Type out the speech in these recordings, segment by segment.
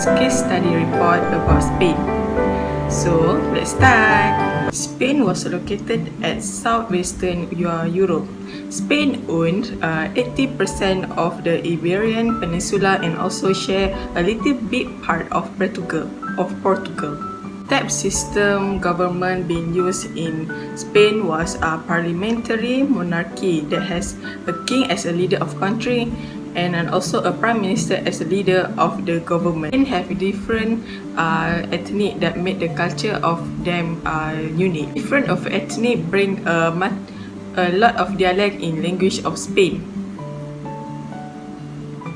case study report about Spain. So let's start. Spain was located at southwestern Europe. Spain owned 80% of the Iberian Peninsula and also share a little bit part of Portugal. Type system government being used in Spain was a parliamentary monarchy that has a king as a leader of country and also a prime minister as a leader of the government. Spain have different ethnic that make the culture of them unique. Different of ethnic bring a lot of dialect in language of Spain.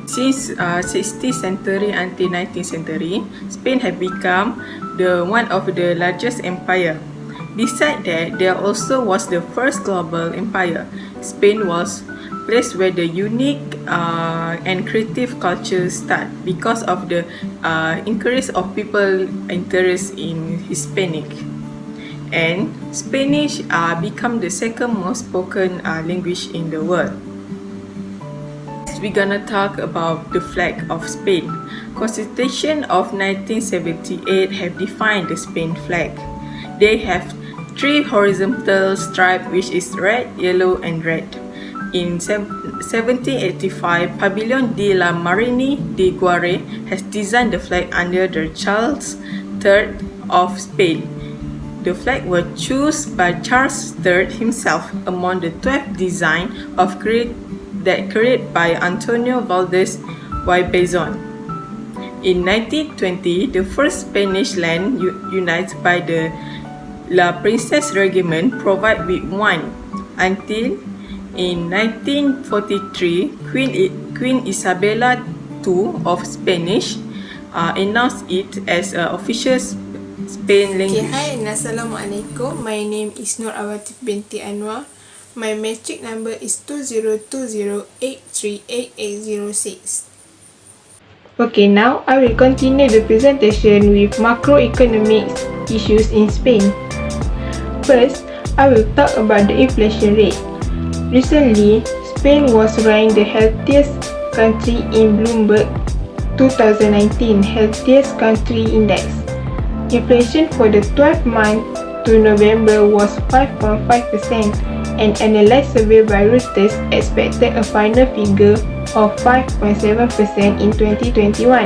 Since 16th century until 19th century, Spain have become one of the largest empire. Besides that, there also was the first global empire. Spain was place where the unique and creative culture start because of the increase of people interest in Hispanic. And Spanish become the second most spoken language in the world. We're gonna talk about the flag of Spain. Constitution of 1978 have defined the Spain flag. They have 3 horizontal stripes, which is red, yellow, and red. In 1785, Pabellon de la Marine de Guare has designed the flag under the Charles III of Spain. The flag was chosen by Charles III himself among the 12 designs created by Antonio Valdez y Bezon. In 1920, the first Spanish land united by the La Princess Regiment provided with one. Until in 1943, Queen Isabella II of Spanish announced it as an official Spain language. Hi, Assalamualaikum. My name is Nur Awatif binti Anwar. My matric number is 2020838806. Okay, now I will continue the presentation with macroeconomic issues in Spain. First, I will talk about the inflation rate. Recently, Spain was ranked the healthiest country in Bloomberg 2019 Healthiest Country Index. Inflation for the 12th month to November was 5.5%. An analyzed survey by Reuters expected a final figure of 5.7% in 2021.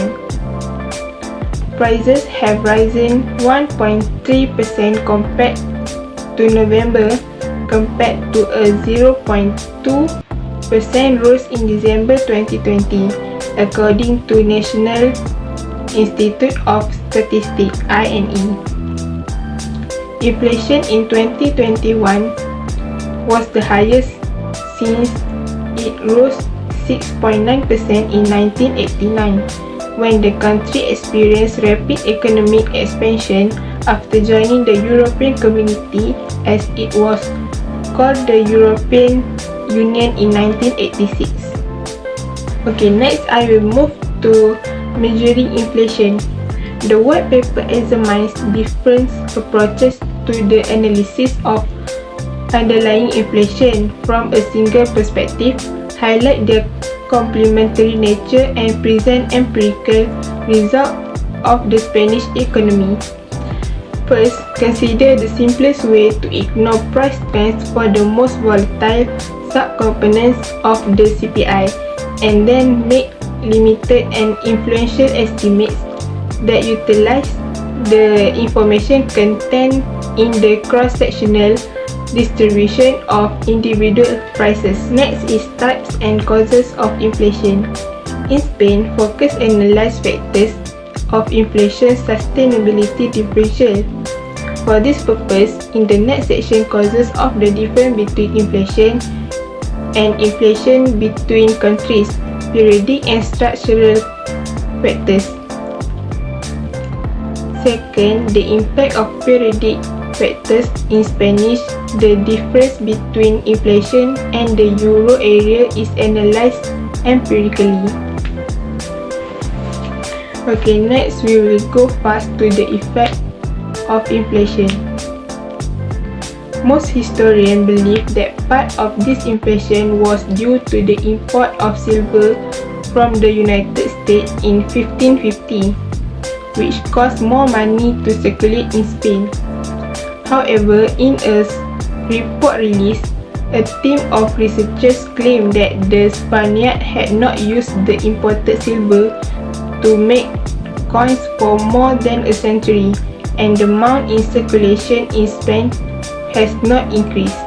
Prices have risen 1.3% compared to November, compared to a 0.2% rise in December 2020, according to National Institute of Statistics (INE). Inflation in 2021 was the highest since it rose 6.9% in 1989, when the country experienced rapid economic expansion after joining the European Community, as it was called the European Union in 1986. Okay, next I will move to measuring inflation. The white paper examines different approaches to the analysis of underlying inflation from a single perspective, highlight their complementary nature, and present empirical results of the Spanish economy. First, consider the simplest way to ignore price trends for the most volatile subcomponents of the CPI, and then make limited and influential estimates that utilize the information contained in the cross-sectional distribution of individual prices. Next is types and causes of inflation. In Spain, focus analyze factors of inflation sustainability differential. For this purpose, in the next section, causes of the difference between inflation and inflation between countries, periodic and structural factors. Second, the impact of periodic factors in Spanish. The difference between inflation and the euro area is analyzed empirically. Okay, next we will go fast to the effect of inflation. Most historians believe that part of this inflation was due to the import of silver from the United States in 1550. which caused more money to circulate in Spain. However, in a report released, a team of researchers claimed that the Spaniard had not used the imported silver to make coins for more than a century, and the amount in circulation in Spain has not increased.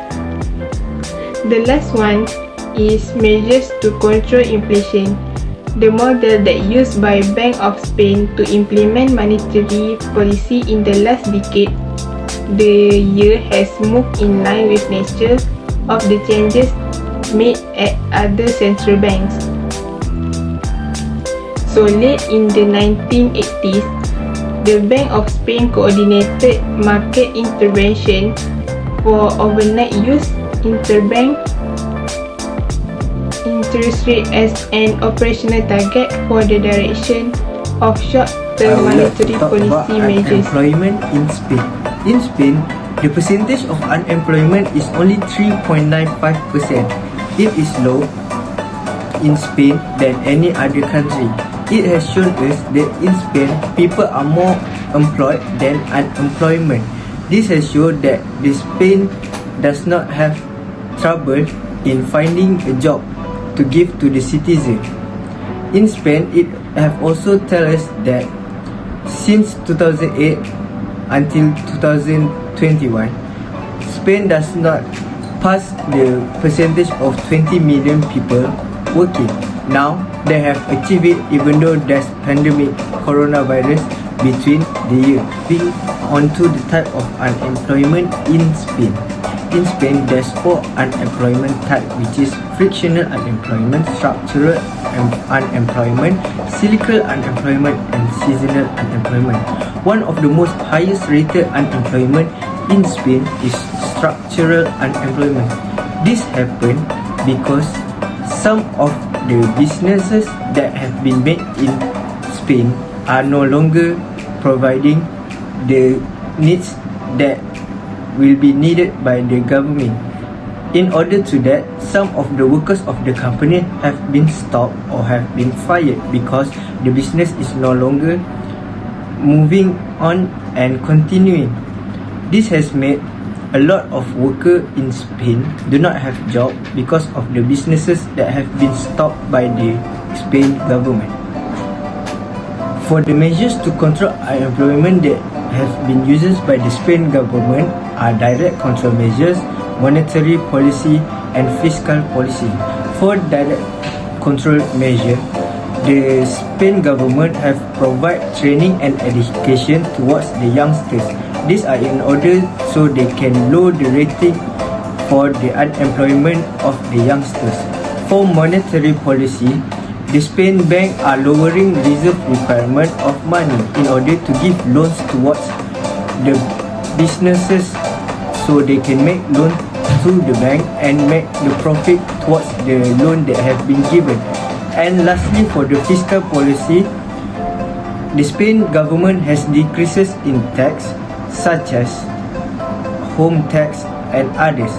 The last one is measures to control inflation. The model that used by Bank of Spain to implement monetary policy in the last decade, the year has moved in line with nature of the changes made at other central banks. So late in the 1980s, the Bank of Spain coordinated market intervention for overnight use interbank interest rate as an operational target for the direction of short-term monetary policy measures. Unemployment in Spain. In Spain, the percentage of unemployment is only 3.95%. It is low in Spain than any other country. It has shown us that in Spain, people are more employed than unemployment. This has shown that the Spain does not have trouble in finding a job to give to the citizen. In Spain, it have also tell us that since 2008 until 2021, Spain does not pass the percentage of 20 million people working. Now, they have achieved it even though there's pandemic coronavirus between the year. Being onto the type of unemployment in Spain. In Spain, there's 4 unemployment types, which is frictional unemployment, structural unemployment, cyclical unemployment, and seasonal unemployment. One of the most highest rated unemployment in Spain is structural unemployment. This happened because some of the businesses that have been made in Spain are no longer providing the needs that will be needed by the government. In order to that, some of the workers of the company have been stopped or have been fired because the business is no longer moving on and continuing. This has made a lot of workers in Spain do not have job because of the businesses that have been stopped by the Spain government. For the measures to control unemployment that have been used by the Spain government are direct control measures, monetary policy, and fiscal policy. For direct control measure, the Spain government have provide training and education towards the youngsters. These are in order so they can lower the rating for the unemployment of the youngsters. For monetary policy, the Spain bank are lowering reserve requirement of money in order to give loans towards the businesses so they can make loan to the bank and make the profit towards the loan that have been given. And lastly, for the fiscal policy, the Spain government has decreases in tax such as home tax and others.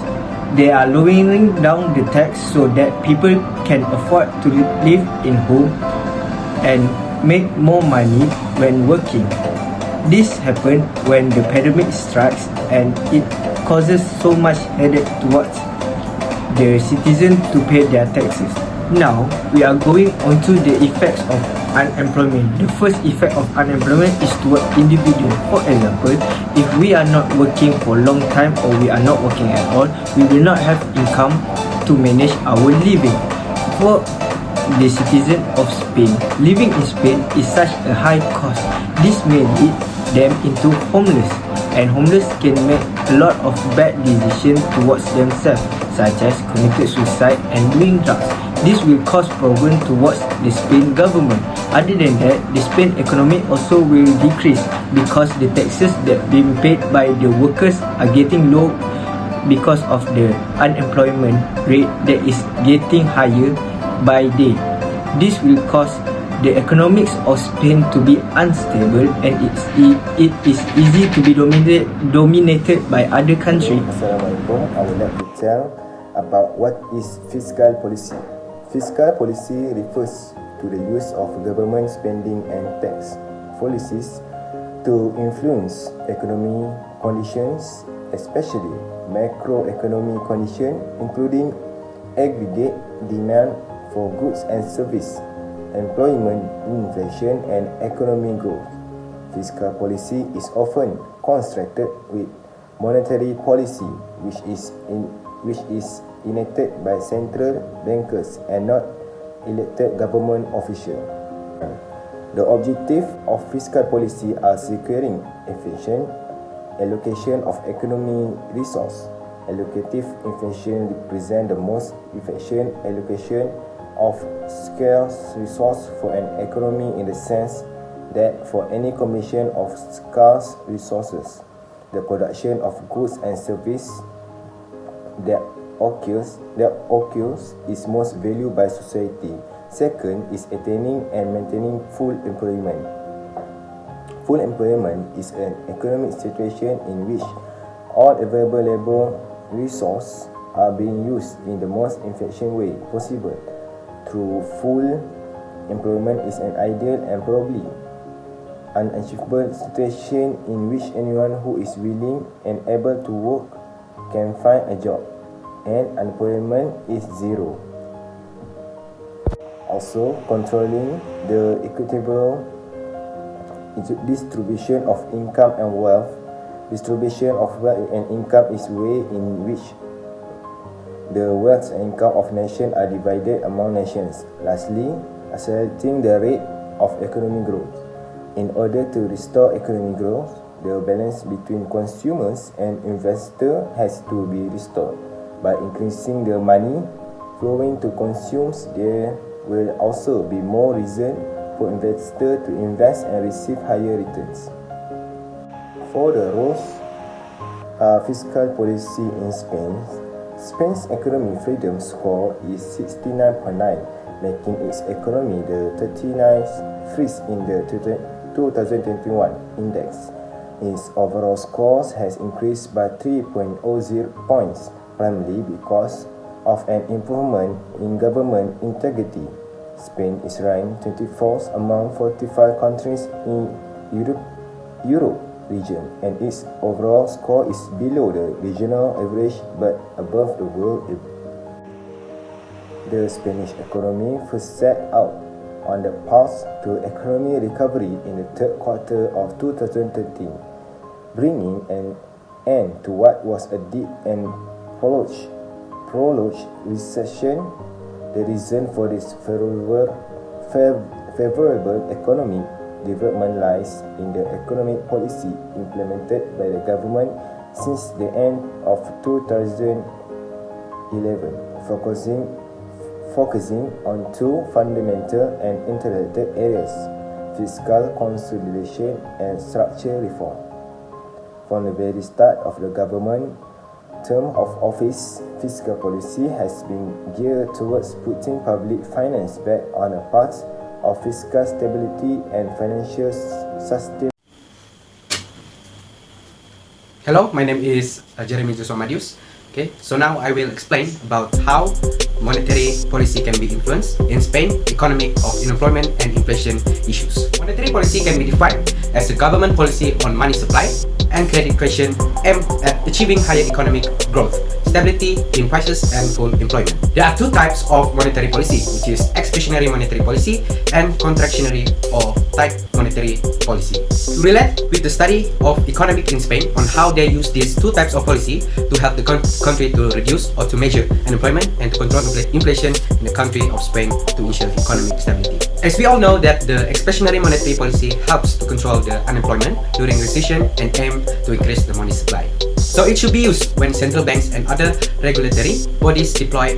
They are lowering down the tax so that people can afford to live in home and make more money when working. This happened when the pandemic strikes and it causes so much headache towards the citizens to pay their taxes. Now, we are going on to the effects of unemployment. The first effect of unemployment is toward individual. For example, if we are not working for a long time or we are not working at all, we will not have income to manage our living. For the citizen of Spain, living in Spain is such a high cost. This may lead them into homeless, and homeless can make a lot of bad decisions towards themselves, such as committed suicide and doing drugs. This will cause problems towards the Spain government. Other than that, the Spain economy also will decrease because the taxes that being paid by the workers are getting low because of the unemployment rate that is getting higher by day. This will cause the economics of Spain to be unstable, and it is easy to be dominated by other countries. Assalamualaikum. I would like to tell about what is fiscal policy. Fiscal policy refers to the use of government spending and tax policies to influence economic conditions, especially macroeconomic conditions, including aggregate demand for goods and services, employment, inflation, and economic growth. Fiscal policy is often constructed with monetary policy, which is enacted by central bankers and not elected government officials. The objective of fiscal policy are securing efficient allocation of economic resource. Allocative efficiency represents the most efficient allocation of scarce resource for an economy in the sense that for any combination of scarce resources, the production of goods and services that occurs is most valued by society. Second is attaining and maintaining full employment. Full employment is an economic situation in which all available labor resources are being used in the most efficient way possible. Through full employment is an ideal and probably unachievable situation in which anyone who is willing and able to work can find a job, and unemployment is zero. Also, controlling the equitable distribution of income and wealth. Distribution of wealth and income is way in which the wealth and income of nations are divided among nations. Lastly, accelerating the rate of economic growth. In order to restore economic growth, the balance between consumers and investors has to be restored. By increasing the money flowing to consumers, there will also be more reason for investors to invest and receive higher returns. For the roles fiscal policy in Spain, Spain's economic freedom score is 69.9, making its economy the 39th freest in the 2021 index. Its overall scores has increased by 3.00 points, primarily because of an improvement in government integrity. Spain is ranked 24th among 45 countries in Europe region, and its overall score is below the regional average but above the world average. The Spanish economy first set out on the path to economic recovery in the third quarter of 2013, bringing an end to what was a deep and prolonged recession. The reason for this favorable economic development lies in the economic policy implemented by the government since the end of 2011, focusing on two fundamental and interrelated areas: fiscal consolidation and structural reform. From the very start of the government term of office, fiscal policy has been geared towards putting public finance back on a path of fiscal stability and financial sustainability. Hello, my name is Jeremy Joshua Madius. Okay, so now I will explain about how monetary policy can be influenced in Spain economic of unemployment and inflation issues. Monetary policy can be defined as a government policy on money supply and credit creation aimed at achieving higher economic growth, stability in prices, and full employment. There are two types of monetary policy, which is expansionary monetary policy and contractionary or tight monetary policy. To relate with the study of economic in Spain on how they use these two types of policy to help the country to reduce or to measure unemployment and to control inflation in the country of Spain to ensure economic stability. As we all know that the expansionary monetary policy helps to control the unemployment during recession and aim to increase the money supply. So it should be used when central banks and other regulatory bodies deploy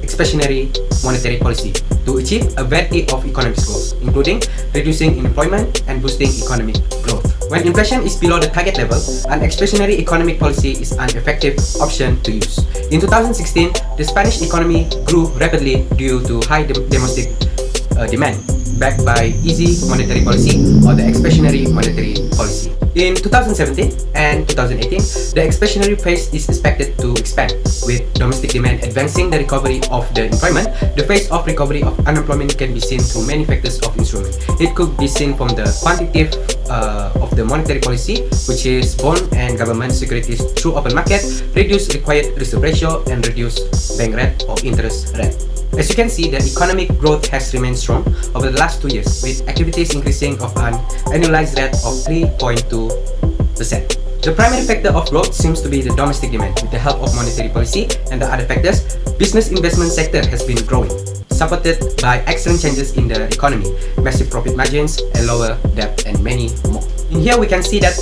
expansionary monetary policy to achieve a variety of economic goals, including reducing unemployment and boosting economic growth. When inflation is below the target level, an expansionary economic policy is an effective option to use. In 2016, the Spanish economy grew rapidly due to high domestic demand, backed by easy monetary policy or the expansionary monetary policy. In 2017 and 2018, the expansionary phase is expected to expand, with domestic demand advancing the recovery of the employment. The phase of recovery of unemployment can be seen through many factors of instrument. It could be seen from the quantitative of the monetary policy, which is bond and government securities through open market, reduce required reserve ratio, and reduce bank rate or interest rate. As you can see, the economic growth has remained strong over the last 2 years, with activities increasing of an annualized rate of 3.2%. The primary factor of growth seems to be the domestic demand. With the help of monetary policy and the other factors, business investment sector has been growing, supported by excellent changes in the economy, massive profit margins, and lower debt, and many more. In here, we can see that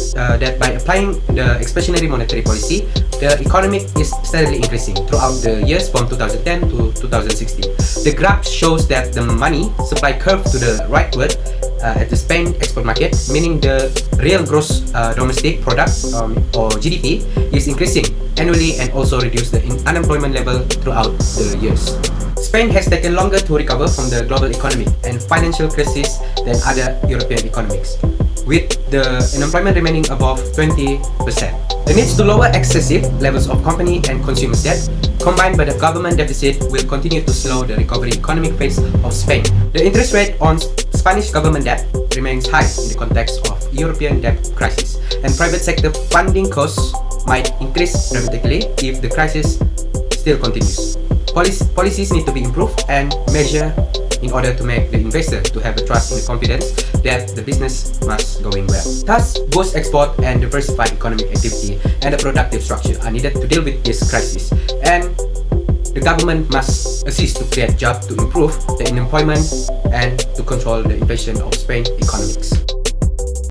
by applying the expansionary monetary policy, the economy is steadily increasing throughout the years from 2010 to 2016. The graph shows that the money supply curve to the rightward at the Spain export market, meaning the real gross domestic product or GDP is increasing annually and also reduce the unemployment level throughout the years. Spain has taken longer to recover from the global economic and financial crisis than other European economies, with the unemployment remaining above 20%. The needs to lower excessive levels of company and consumer debt, combined by the government deficit, will continue to slow the recovery economic phase of Spain. The interest rate on Spanish government debt remains high in the context of European debt crisis, and private sector funding costs might increase dramatically if the crisis still continues. Policies need to be improved and measured in order to make the investor to have a trust in the confidence that the business must going well. Thus, boost export and diversify economic activity and a productive structure are needed to deal with this crisis. And the government must assist to create jobs to improve the unemployment and to control the inflation of Spain economics.